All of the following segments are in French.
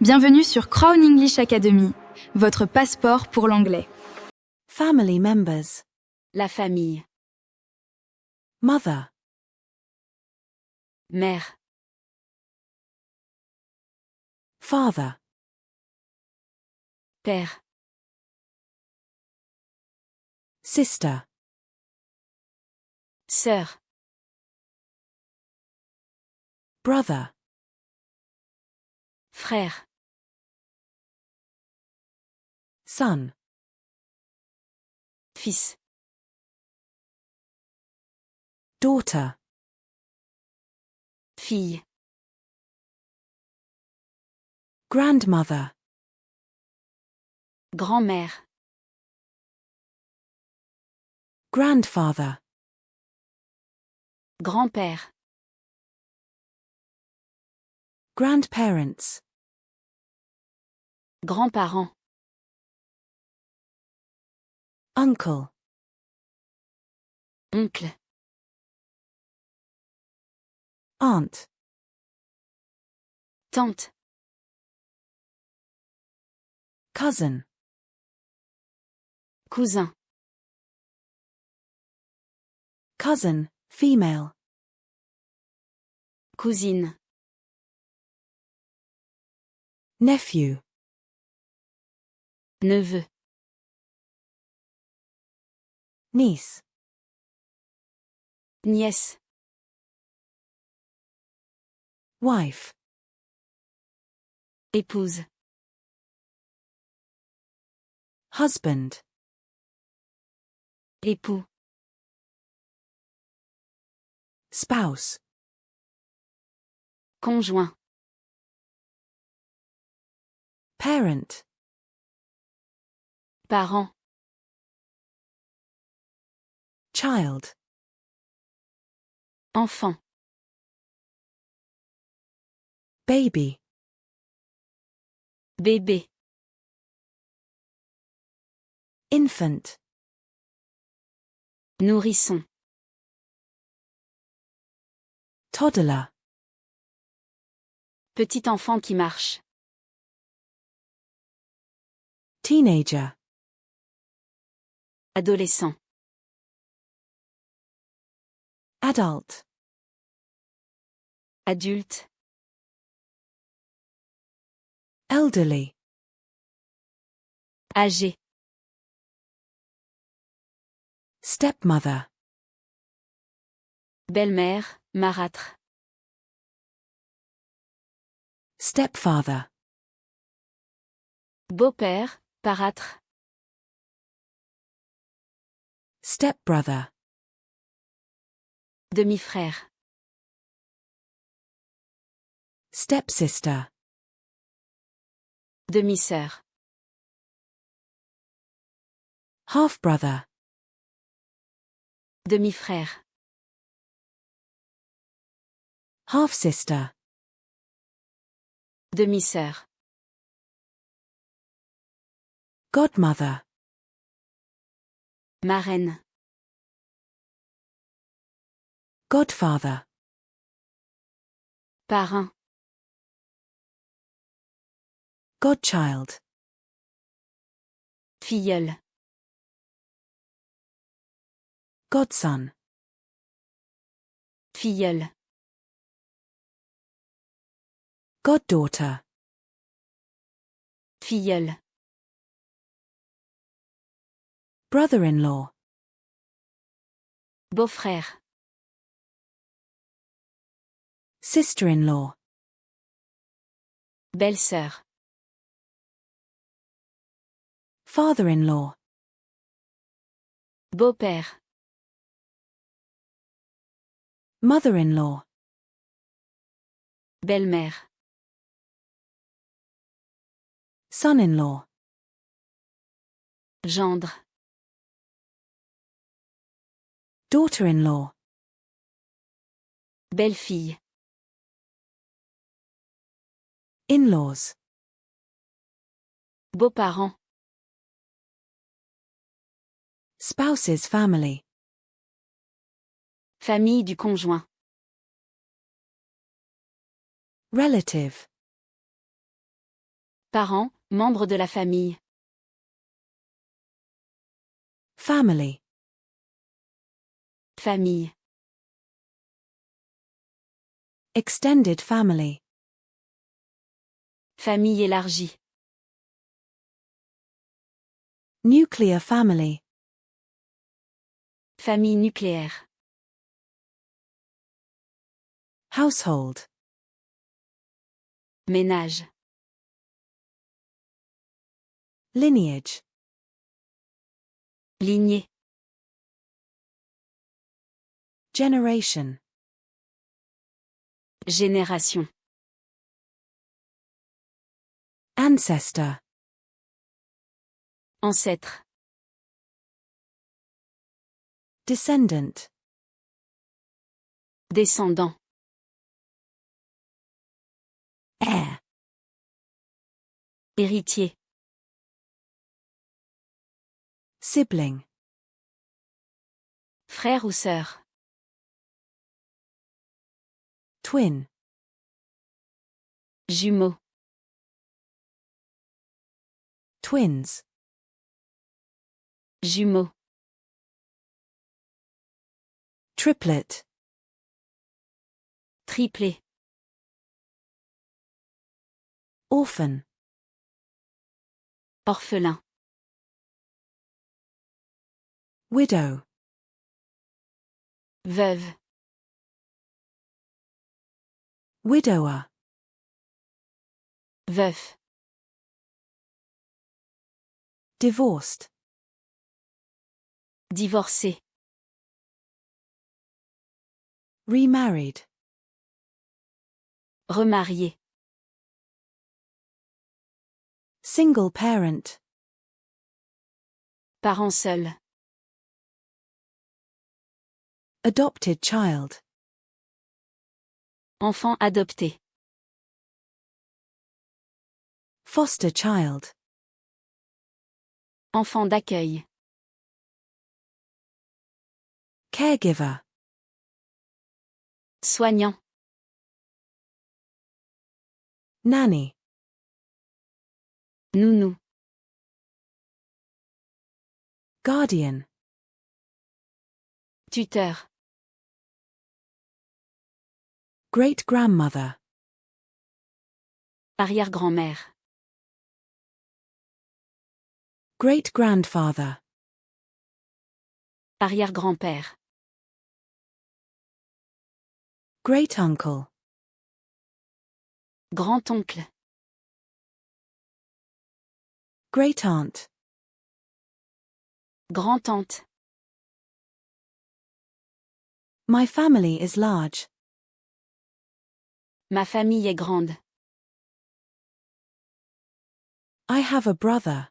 Bienvenue sur Crown English Academy, votre passeport pour l'anglais. Family members. La famille. Mother. Mère. Father. Père. Sister. Sœur. Brother. Frère. Son. Fils. Daughter. Fille. Grandmother. Grand-mère. Grandfather. Grand-père. Grandparents. Grands-parents. Uncle. Oncle. Aunt. Tante. Cousin. Cousin. Cousin, female. Cousine. Nephew. Neveu. Niece. Nièce. Wife. Épouse. Husband. Époux. Spouse. Conjoint. Parent. Parent. Child. Enfant. Baby. Bébé. Infant. Nourrisson. Toddler. Petit enfant qui marche. Teenager. Adolescent. Adult. Adulte. Elderly. Âgé. Stepmother. Belle-mère, marâtre. Stepfather. Beau-père, parâtre. Stepbrother. Demi-frère. Stepsister. Demi-sœur. Half-brother. Demi-frère. Half-sister. Demi-sœur. Godmother. Marraine. Godfather. Parrain. Godchild. Filleul. Godson. Filleule. Goddaughter. Filleule. Brother-in-law. Beau-frère. Sister-in-law. Belle-sœur. Father-in-law. Beau-père. Mother-in-law. Belle-mère. Son-in-law. Gendre. Daughter-in-law. Belle-fille. In-laws. Beaux-parents. Spouse's family. Famille du conjoint. Relative. Parents, membres de la famille. Family. Famille. Extended family. Famille élargie. Nuclear family. Famille nucléaire. Household. Ménage. Lineage. Lignée. Generation. Génération. Ancestor. Ancêtre. Descendant. Descendant. Heir. Héritier. Sibling. Frère ou sœur. Twin. Jumeau. Twins. Jumeau. Triplet. Triplé. Orphan. Orphelin. Widow. Veuve. Widower. Veuf. Divorced. Divorcé. Remarried. Remarié. Single parent. Parent seul. Adopted child. Enfant adopté. Foster child. Enfant d'accueil. Caregiver. Soignant. Nanny. Nounou. Guardian. Tuteur. Great-grandmother. Arrière-grand-mère. Great-grandfather. Arrière-grand-père. Great-uncle. Grand-oncle. Great-aunt. Grand-tante. My family is large. Ma famille est grande. I have a brother.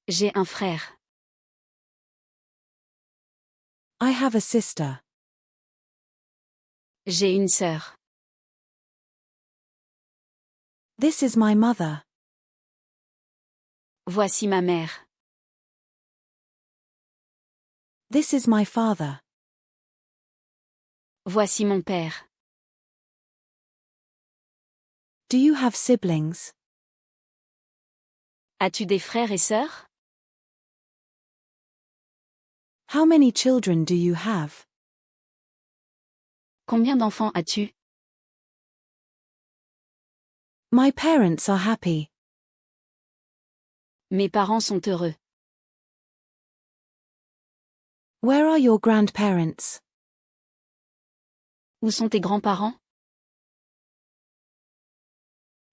J'ai un frère. I have a sister. J'ai une sœur. This is my mother. Voici ma mère. This is my father. Voici mon père. Do you have siblings? As-tu des frères et sœurs? How many children do you have? Combien d'enfants as-tu? My parents are happy. Mes parents sont heureux. Where are your grandparents? Où sont tes grands-parents?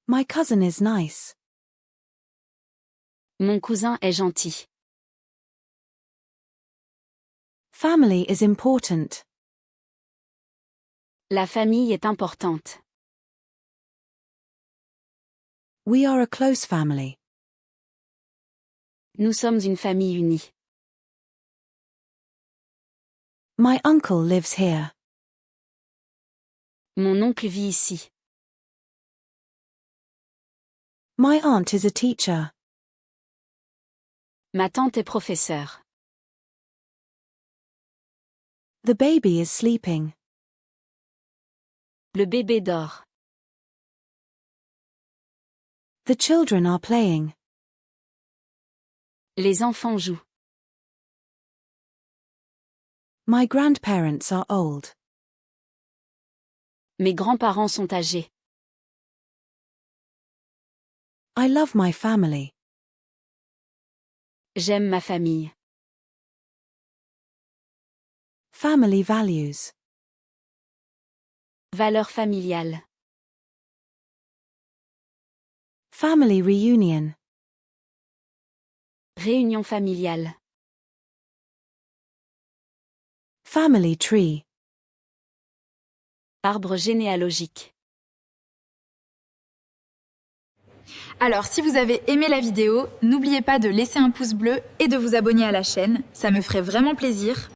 My cousin is nice. Mon cousin est gentil. Family is important. La famille est importante. We are a close family. Nous sommes une famille unie. My uncle lives here. Mon oncle vit ici. My aunt is a teacher. Ma tante est professeure. The baby is sleeping. Le bébé dort. The children are playing. Les enfants jouent. My grandparents are old. Mes grands-parents sont âgés. I love my family. J'aime ma famille. Family values. Valeurs familiales. Family reunion. Réunion familiale. Family tree. Arbre généalogique. Alors, si vous avez aimé la vidéo, n'oubliez pas de laisser un pouce bleu et de vous abonner à la chaîne, ça me ferait vraiment plaisir.